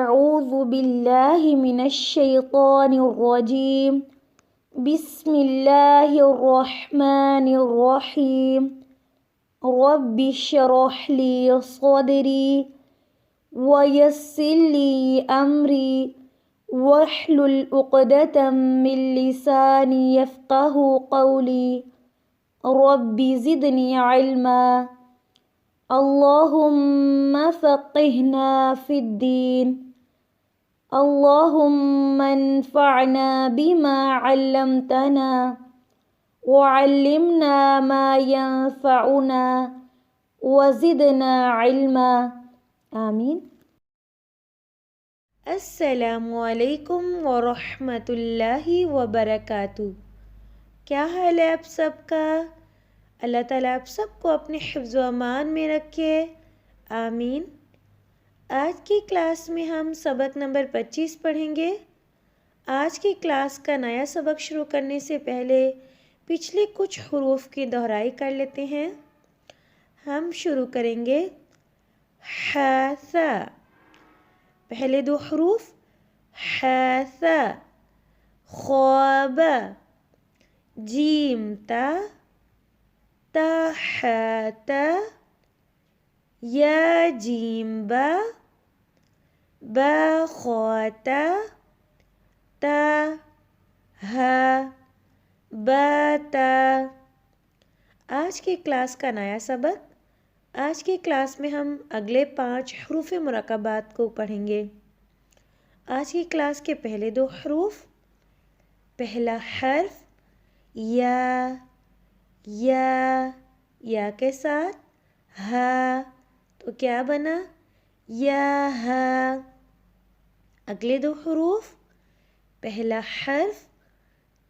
أعوذ بالله من الشيطان الرجيم بسم الله الرحمن الرحيم رب اشرح لي صدري ويسر لي أمري واحلل عقدة من لساني يفقه قولي رب زدني علما اللهم فقهنا في الدين اللهم انفعنا بما علمتنا وعلمنا ما ينفعنا وزدنا علما آمین۔ السلام علیکم ورحمۃ اللہ وبرکاتہ۔ کیا حال ہے آپ سب کا؟ اللہ تعالیٰ آپ سب کو اپنے حفظ و امان میں رکھے، آمین۔ آج کی کلاس میں ہم سبق نمبر 25 پڑھیں گے۔ آج کی کلاس کا نیا سبق شروع کرنے سے پہلے پچھلے کچھ حروف کی دہرائی کر لیتے ہیں۔ ہم شروع کریں گے ح ث، پہلے دو حروف ح ث، خواب، جیم تا، تا ح ت، یا جیم با، با خا تا، تا ہ، با تا۔ آج کی کلاس کا نیا سبق۔ آج کی کلاس میں ہم اگلے 5 حروف مرکبات کو پڑھیں گے۔ آج کی کلاس کے پہلے دو حروف، پہلا حرف یا، یا کے ساتھ ہا، تو کیا بنا؟ یا ہا۔ اگلے دو حروف، پہلا حرف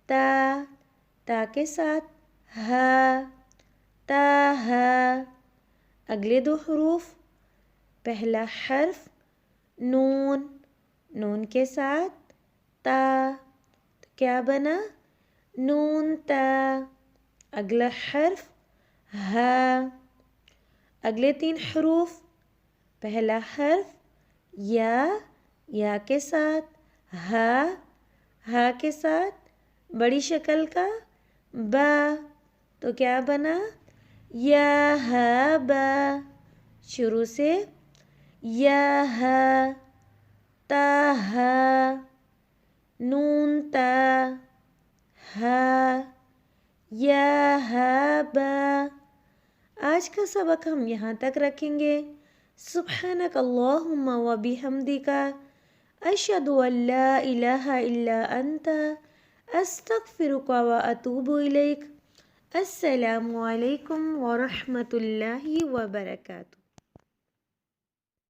تا، تا کے ساتھ ہا، تا ہا۔ اگلے دو حروف، پہلا حرف نون، نون کے ساتھ تا، تو کیا بنا؟ نون تا۔ اگلا حرف ہا۔ اگلے 3 حروف، پہلا حرف یا کے ساتھ ہا، ہا کے ساتھ بڑی شکل کا با، تو کیا بنا؟ یا ہا با۔ شروع سے یا ہا، تا ہا، نون تا، ہا، یا ہا با۔ آج کا سبق ہم یہاں تک رکھیں گے۔ سبحانک اللہم و بحمدک، اشہد ان لا الہ الا انت، استغفرک و اتوب الیک۔ السلام علیکم ورحمۃ اللہ وبرکاتہ۔